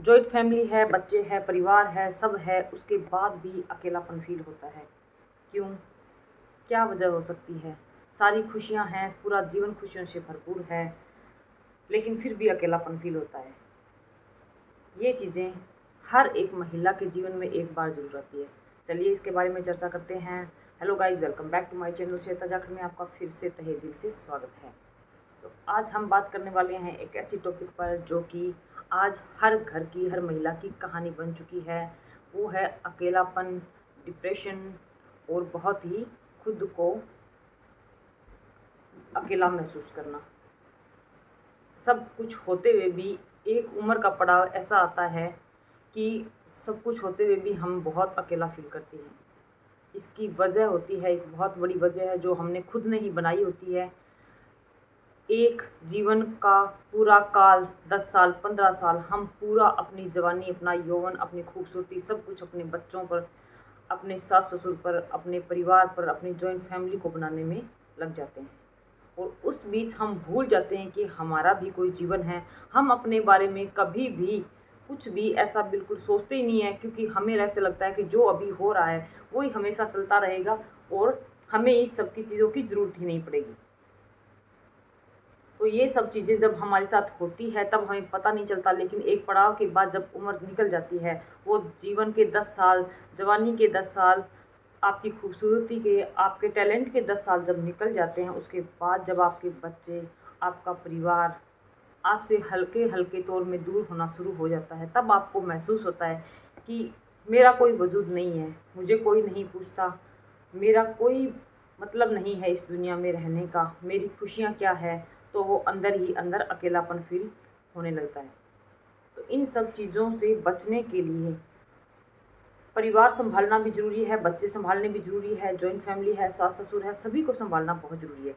Joint family है, बच्चे हैं, परिवार है, सब है, उसके बाद भी अकेलापन फील होता है। क्यों? क्या वजह हो सकती है? सारी खुशियां हैं, पूरा जीवन खुशियों से भरपूर है, लेकिन फिर भी अकेलापन फील होता है। ये चीज़ें हर एक महिला के जीवन में एक बार ज़रूर आती है। चलिए इसके बारे में चर्चा करते हैं। Hello guys, welcome back to my channel Shweta Jakhar में आपका फिर से तहे दिल से स्वागत है। तो आज हम बात करने वाले हैं एक ऐसी टॉपिक पर जो कि आज हर घर की, हर महिला की कहानी बन चुकी है। वो है अकेलापन, डिप्रेशन और बहुत ही खुद को अकेला महसूस करना। सब कुछ होते हुए भी एक उम्र का पड़ाव ऐसा आता है कि सब कुछ होते हुए भी हम बहुत अकेला फील करते हैं। इसकी वजह होती है, एक बहुत बड़ी वजह है जो हमने खुद ने ही बनाई होती है। एक जीवन का पूरा काल 10 साल, 15 साल हम पूरा अपनी जवानी, अपना यौवन, अपनी खूबसूरती सब कुछ अपने बच्चों पर, अपने सास ससुर पर, अपने परिवार पर, अपनी जॉइंट फैमिली को बनाने में लग जाते हैं। और उस बीच हम भूल जाते हैं कि हमारा भी कोई जीवन है। हम अपने बारे में कभी भी कुछ भी ऐसा बिल्कुल सोचते ही नहीं है, क्योंकि हमें ऐसे लगता है कि जो अभी हो रहा है वही हमेशा चलता रहेगा और हमें इस सब की चीज़ों की ज़रूरत ही नहीं पड़ेगी। तो ये सब चीज़ें जब हमारे साथ होती है तब हमें पता नहीं चलता, लेकिन एक पड़ाव के बाद जब उम्र निकल जाती है, वो जीवन के 10 साल, जवानी के 10 साल, आपकी खूबसूरती के, आपके टैलेंट के 10 साल जब निकल जाते हैं, उसके बाद जब आपके बच्चे, आपका परिवार आपसे हल्के हल्के तौर में दूर होना शुरू हो जाता है, तब आपको महसूस होता है कि मेरा कोई वजूद नहीं है, मुझे कोई नहीं पूछता, मेरा कोई मतलब नहीं है इस दुनिया में रहने का, मेरी खुशियाँ क्या है। तो वो अंदर ही अंदर अकेलापन फील होने लगता है। तो इन सब चीज़ों से बचने के लिए परिवार संभालना भी ज़रूरी है, बच्चे संभालने भी ज़रूरी है, जॉइंट फैमिली है, सास ससुर है, सभी को संभालना बहुत ज़रूरी है।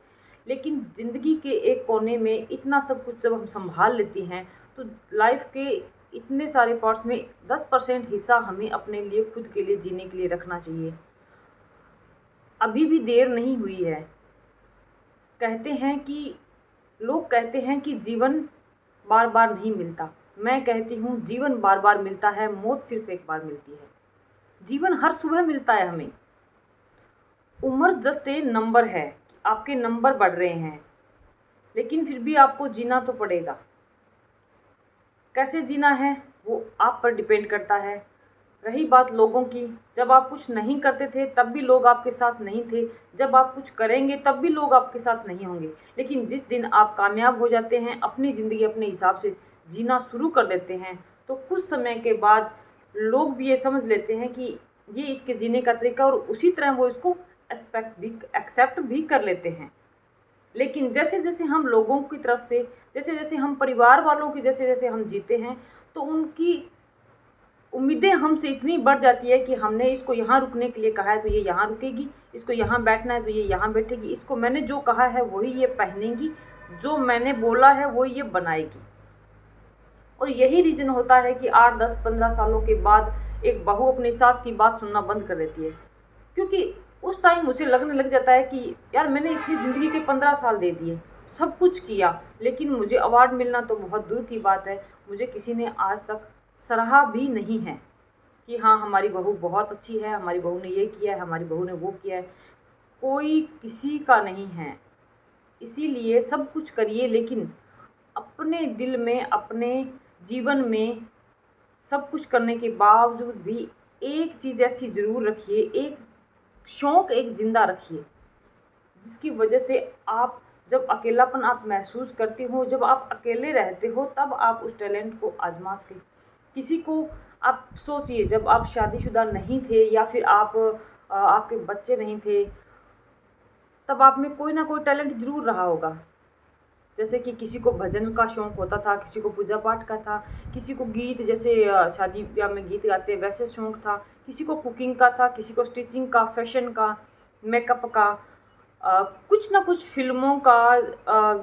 लेकिन ज़िंदगी के एक कोने में इतना सब कुछ जब हम संभाल लेते हैं, तो लाइफ के इतने सारे पार्ट्स में 10% हिस्सा हमें अपने लिए, खुद के लिए जीने के लिए रखना चाहिए। अभी भी देर नहीं हुई है। कहते हैं कि लोग कहते हैं कि जीवन बार बार नहीं मिलता। मैं कहती हूँ जीवन बार बार मिलता है, मौत सिर्फ एक बार मिलती है। जीवन हर सुबह मिलता है हमें। उम्र जस्ट ए नंबर है, आपके नंबर बढ़ रहे हैं, लेकिन फिर भी आपको जीना तो पड़ेगा। कैसे जीना है वो आप पर डिपेंड करता है। रही बात लोगों की, जब आप कुछ नहीं करते थे तब भी लोग आपके साथ नहीं थे, जब आप कुछ करेंगे तब भी लोग आपके साथ नहीं होंगे। लेकिन जिस दिन आप कामयाब हो जाते हैं, अपनी ज़िंदगी अपने हिसाब से जीना शुरू कर देते हैं, तो कुछ समय के बाद लोग भी ये समझ लेते हैं कि ये इसके जीने का तरीका, और उसी तरह वो इसको एक्सेप्ट भी कर लेते हैं। लेकिन जैसे जैसे हम लोगों की तरफ से, जैसे जैसे हम परिवार वालों की, जैसे जैसे हम जीते हैं, तो उनकी उम्मीदें हमसे इतनी बढ़ जाती है कि हमने इसको यहाँ रुकने के लिए कहा है तो ये यहाँ रुकेगी, इसको यहाँ बैठना है तो ये यहाँ बैठेगी, इसको मैंने जो कहा है वही ये पहनेगी, जो मैंने बोला है वो ये बनाएगी। और यही रीज़न होता है कि 8, 10, 15 सालों के बाद एक बहू अपनी सास की बात सुनना बंद कर देती है, क्योंकि उस टाइम उसे लगने लग जाता है कि यार मैंने इतनी ज़िंदगी के 15 साल दे दिए, सब कुछ किया, लेकिन मुझे अवार्ड मिलना तो बहुत दूर की बात है, मुझे किसी ने आज तक सराहा भी नहीं है कि हाँ हमारी बहू बहुत अच्छी है, हमारी बहू ने ये किया है, हमारी बहू ने वो किया है। कोई किसी का नहीं है। इसीलिए सब कुछ करिए, लेकिन अपने दिल में, अपने जीवन में सब कुछ करने के बावजूद भी एक चीज़ ऐसी ज़रूर रखिए, एक शौक़ एक ज़िंदा रखिए, जिसकी वजह से आप जब अकेलापन आप महसूस करते हो, जब आप अकेले रहते हो, तब आप उस टैलेंट को आजमा सकें। किसी को आप सोचिए, जब आप शादीशुदा नहीं थे या फिर आपके बच्चे नहीं थे, तब आप में कोई ना कोई टैलेंट ज़रूर रहा होगा। जैसे कि किसी को भजन का शौक़ होता था, किसी को पूजा पाठ का था, किसी को गीत, जैसे शादी ब्याह में गीत गाते वैसे शौक़ था, किसी को कुकिंग का था, किसी को स्टिचिंग का, फैशन का, मेकअप का, कुछ ना कुछ फिल्मों का,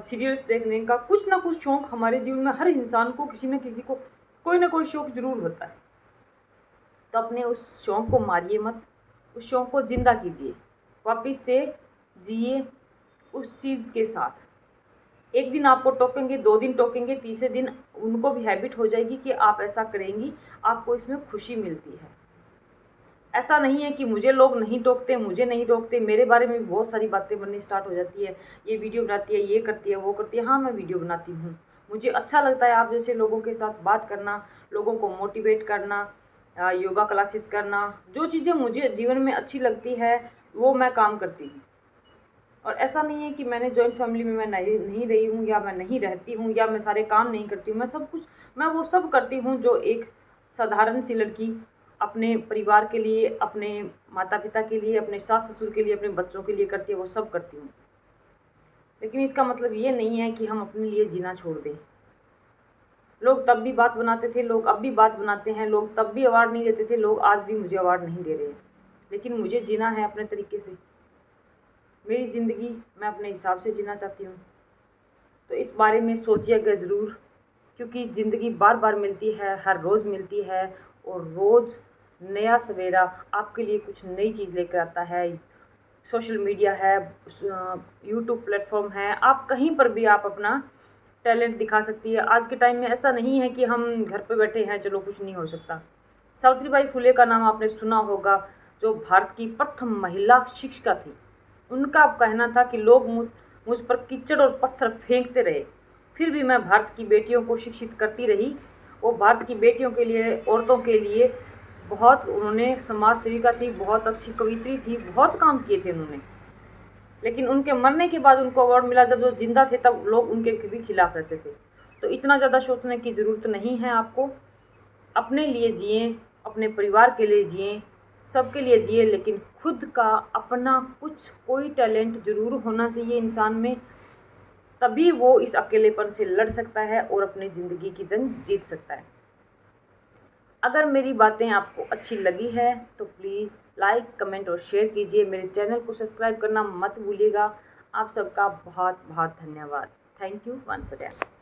सीरियल्स देखने का, कुछ ना कुछ शौक़ हमारे जीवन में हर इंसान को, किसी न किसी को कोई ना कोई शौक़ ज़रूर होता है। तो अपने उस शौक़ को मारिए मत, उस शौक़ को ज़िंदा कीजिए, वापस से जिए उस चीज़ के साथ। एक दिन आपको टोकेंगे, 2 दिन टोकेंगे, तीसरे दिन उनको भी हैबिट हो जाएगी कि आप ऐसा करेंगी, आपको इसमें खुशी मिलती है। ऐसा नहीं है कि मुझे लोग नहीं टोकते, मुझे नहीं टोकते, मेरे बारे में भी बहुत सारी बातें बननी स्टार्ट हो जाती है। ये वीडियो बनाती है, ये करती है, वो करती है। हाँ, मैं वीडियो बनाती हूँ। मुझे अच्छा लगता है आप जैसे लोगों के साथ बात करना, लोगों को मोटिवेट करना, योगा क्लासेस करना। जो चीज़ें मुझे जीवन में अच्छी लगती है वो मैं काम करती हूँ। और ऐसा नहीं है कि मैंने जॉइंट फैमिली में मैं नहीं रही हूँ, या मैं नहीं रहती हूँ, या मैं सारे काम नहीं करती हूँ। मैं वो सब करती हूँ जो एक साधारण सी लड़की अपने परिवार के लिए, अपने माता पिता के लिए, अपने सास ससुर के लिए, अपने बच्चों के लिए करती है, वो सब करती हूँ। लेकिन इसका मतलब ये नहीं है कि हम अपने लिए जीना छोड़ दें। लोग तब भी बात बनाते थे, लोग अब भी बात बनाते हैं, लोग तब भी अवार्ड नहीं देते थे, लोग आज भी मुझे अवार्ड नहीं दे रहे हैं। लेकिन मुझे जीना है अपने तरीके से। मेरी ज़िंदगी मैं अपने हिसाब से जीना चाहती हूँ। तो इस बारे में सोचिएगा ज़रूर, क्योंकि ज़िंदगी बार बार मिलती है, हर रोज़ मिलती है, और रोज़ नया सवेरा आपके लिए कुछ नई चीज़ लेकर आता है। सोशल मीडिया है, यूट्यूब प्लेटफॉर्म है, आप कहीं पर भी आप अपना टैलेंट दिखा सकती है। आज के टाइम में ऐसा नहीं है कि हम घर पे बैठे हैं, चलो कुछ नहीं हो सकता। सावित्रीबाई फुले का नाम आपने सुना होगा, जो भारत की प्रथम महिला शिक्षिका थी। उनका कहना था कि लोग मुझ पर कीचड़ और पत्थर फेंकते रहे, फिर भी मैं भारत की बेटियों को शिक्षित करती रही। वो भारत की बेटियों के लिए, औरतों के लिए बहुत उन्होंने समाज सेविका थी, बहुत अच्छी कवित्री थी, बहुत काम किए थे उन्होंने। लेकिन उनके मरने के बाद उनको अवार्ड मिला, जब वो जिंदा थे तब लोग उनके भी खिलाफ रहते थे। तो इतना ज़्यादा सोचने की ज़रूरत नहीं है आपको। अपने लिए जिएं, अपने परिवार के लिए जिएं, सबके लिए जिए, लेकिन खुद का अपना कुछ कोई टैलेंट ज़रूर होना चाहिए इंसान में। तभी वो इस अकेलेपन से लड़ सकता है और अपनी ज़िंदगी की जंग जीत सकता है। अगर मेरी बातें आपको अच्छी लगी है तो प्लीज़ लाइक, कमेंट और शेयर कीजिए। मेरे चैनल को सब्सक्राइब करना मत भूलिएगा। आप सबका बहुत बहुत धन्यवाद। Thank you once again.